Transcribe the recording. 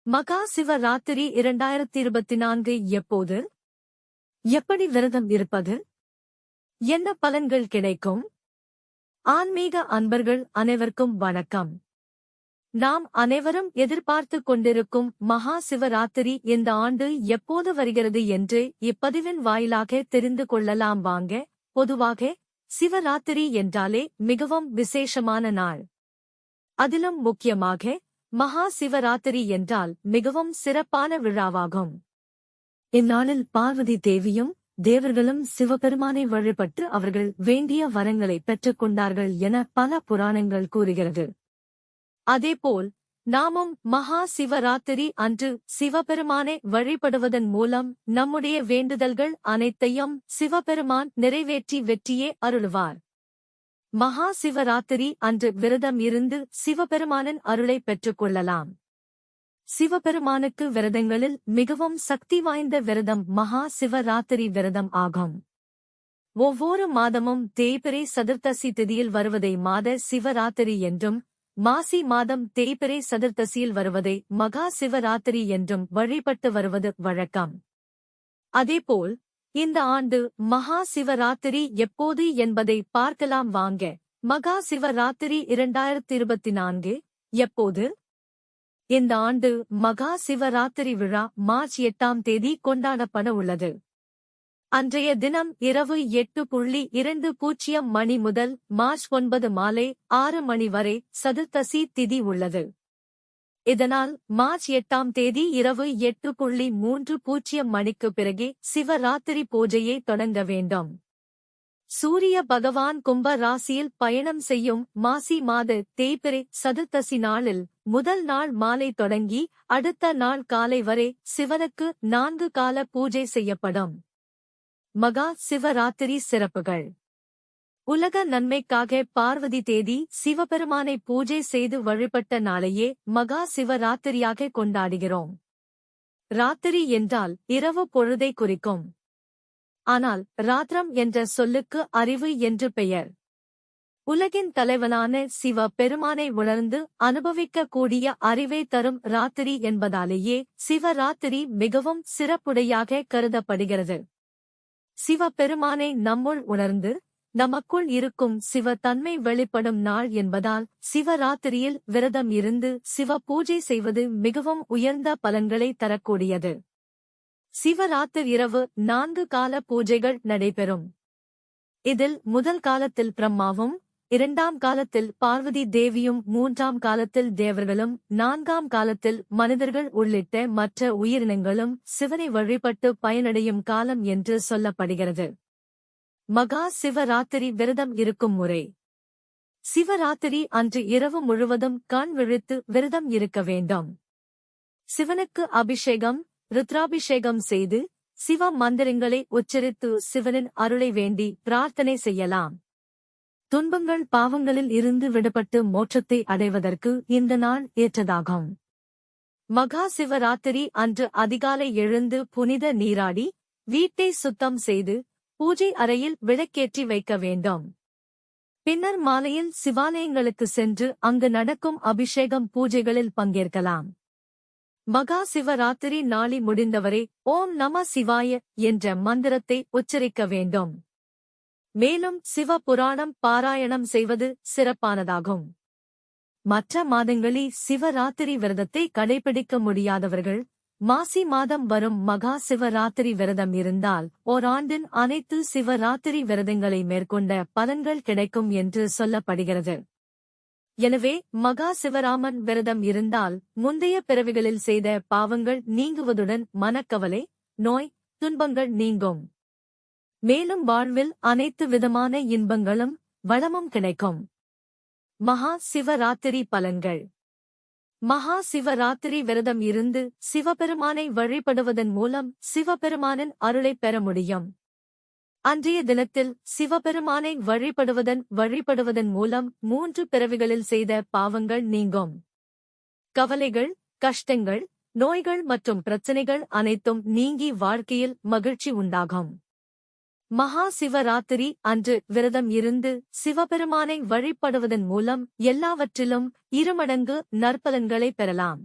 மகா சிவராத்திரி 2024 எப்போது? எப்படி விரதம் இருப்பது? என்ன பலன்கள் கிடைக்கும்? ஆன்மீக அன்பர்கள் அனைவருக்கும் வணக்கம். நாம் அனைவரும் எதிர்பார்த்துக் கொண்டிருக்கும் மகா சிவராத்திரி இந்த ஆண்டு எப்போது வருகிறது என்று இப்பதிவின் வாயிலாக தெரிந்து கொள்ளலாம் வாங்க. பொதுவாக சிவராத்திரி என்றாலே மிகவும் விசேஷமான நாள். அதிலும் முக்கியமாக மகா சிவராத்திரி என்றால் மிகவும் சிறப்பான விழாவாகும். இந்நாளில் பார்வதி தேவியும் தேவர்களும் சிவபெருமானை வழிபட்டு அவர்கள் வேண்டிய வரங்களை பெற்றுக் கொண்டார்கள் என பல புராணங்கள் கூறுகிறது. அதேபோல் நாமும் மகா சிவராத்திரி அன்று சிவபெருமானை வழிபடுவதன் மூலம் நம்முடைய வேண்டுதல்கள் அனைத்தையும் சிவபெருமான் நிறைவேற்றி வெற்றியே அருளுவார். மகா சிவராத்திரி அன்று விரதம் இருந்து சிவபெருமானின் அருளை பெற்றுக் கொள்ளலாம். சிவபெருமானுக்கு விரதங்களில் மிகவும் சக்தி வாய்ந்த விரதம் மகா சிவராத்திரி விரதம் ஆகும். ஒவ்வொரு மாதமும் தேய்பிறை சதுர்த்தசி திதியில் வருவதை மாத சிவராத்திரி என்றும், மாசி மாதம் தேய்பிறை சதுர்த்தசியில் வருவதை மகா சிவராத்திரி என்றும் வழிபட்டு வருவது வழக்கம். அதேபோல் இந்த ஆண்டு மகா சிவராத்திரி எப்போது என்பதை பார்க்கலாம் வாங்க. மகா சிவராத்திரி 2024 எப்போது? இந்த ஆண்டு மகா சிவராத்திரி விழா மார்ச் 8ஆம் தேதி கொண்டாடப்பட உள்ளது. அன்றைய தினம் இரவு 8:20 மணி முதல் மார்ச் 9 மாலை 6 மணி வரை சதுர்த்தசி திதி உள்ளது. இதனால் மார்ச் 8ஆம் தேதி இரவு 8:30 மணிக்கு பிறகே சிவராத்திரி பூஜையை தொடங்க வேண்டும். சூரிய பகவான் கும்ப ராசியில் பயணம் செய்யும் மாசி மாத தேய்பிறை சதுர்த்தசி நாளில் முதல் நாள் மாலை தொடங்கி அடுத்த நாள் காலை வரை சிவனுக்கு 4 கால பூஜை செய்யப்படும். மகா சிவராத்திரி சிறப்புகள். உலக நன்மைக்காக பார்வதி தேவி சிவபெருமானை பூஜை செய்து வழிபட்ட நாளையே மகா சிவராத்திரியாக கொண்டாடுகிறோம். ராத்திரி என்றால் இரவு பொழுதை குறிக்கும். ஆனால் ராத்திரம் என்ற சொல்லுக்கு அறிவு என்று பெயர். உலகின் தலைவனான சிவ பெருமானை உணர்ந்து அனுபவிக்கக்கூடிய அறிவை தரும் ராத்திரி என்பதாலேயே சிவராத்திரி மிகவும் சிறப்புடையாக கருதப்படுகிறது. சிவபெருமானை நம்முள் உணர்ந்து நமக்குள் இருக்கும் சிவ தன்மை வெளிப்படும் நாள் என்பதால் சிவராத்திரியில் விரதம் இருந்து சிவ பூஜை செய்வது மிகவும் உயர்ந்த பலன்களை தரக்கூடியது. சிவராத்திரி இரவு 4 கால பூஜைகள் நடைபெறும். இதில் முதல் காலத்தில் பிரம்மாவும், 2ஆம் காலத்தில் பார்வதி தேவியும், 3ஆம் காலத்தில் தேவர்களும், 4ஆம் காலத்தில் மனிதர்கள் உள்ளிட்ட மற்ற உயிரினங்களும் சிவனை வழிபட்டு பயனடையும் காலம் என்று சொல்லப்படுகிறது. மகா சிவராத்திரி விரதம் இருக்கும் முறை. சிவராத்திரி அன்று இரவு முழுவதும் கண் விழித்து விரதம் இருக்க வேண்டும். சிவனுக்கு அபிஷேகம், ருத்ராபிஷேகம் செய்து சிவ மந்திரங்களை உச்சரித்து சிவனின் அருளை வேண்டி பிரார்த்தனை செய்யலாம். துன்பங்கள் பாவங்களில் இருந்து விடுபட்டு மோட்சத்தை அடைவதற்கு இந்த நாள் ஏற்றதாகும். மகா சிவராத்திரி அன்று அதிகாலை எழுந்து புனித நீராடி வீட்டை சுத்தம் செய்து பூஜை அறையில் விளக்கேற்றி வைக்க வேண்டும். பின்னர் மாலையில் சிவாலயங்களுக்கு சென்று அங்கு நடக்கும் அபிஷேகம் பூஜைகளில் பங்கேற்கலாம். மகா சிவராத்திரி நாளி முடிந்தவரை ஓம் நம சிவாய என்ற மந்திரத்தை உச்சரிக்க வேண்டும். மேலும் சிவ புராணம் பாராயணம் செய்வது சிறப்பானதாகும். மற்ற மாதங்களில் சிவராத்திரி விரதத்தை கடைபிடிக்க முடியாதவர்கள் மாசி மாதம் வரும் மகா சிவராத்திரி விரதம் இருந்தால் ஓராண்டின் அனைத்து சிவராத்திரி விரதங்களை மேற்கொண்ட பலன்கள் கிடைக்கும் என்று சொல்லப்படுகிறது. எனவே மகா சிவராமன் விரதம் இருந்தால் முந்தைய பிறவிகளில் செய்த பாவங்கள் நீங்குவதுடன் மனக்கவலை, நோய், துன்பங்கள் நீங்கும். மேலும் வாழ்வில் அனைத்து விதமான இன்பங்களும் வளமும் கிடைக்கும். மகா சிவராத்திரி பலன்கள். மகா சிவராத்திரி விரதம் இருந்து சிவபெருமானை வழிபடுவதன் மூலம் சிவபெருமானின் அருளை பெற முடியும். அன்றைய தினத்தில் சிவபெருமானை வழிபடுவதன் மூலம் 3 பிறவிகளில் செய்த பாவங்கள் நீங்கும். கவலைகள், கஷ்டங்கள், நோய்கள் மற்றும் பிரச்சனைகள் அனைத்தும் நீங்கி வாழ்க்கையில் மகிழ்ச்சி உண்டாகும். மகா சிவராத்திரி அன்று விரதம் இருந்து சிவபெருமானை வழிபடுவதன் மூலம் எல்லாவற்றிலும் 2 மடங்கு நற்பலன்களை பெறலாம்.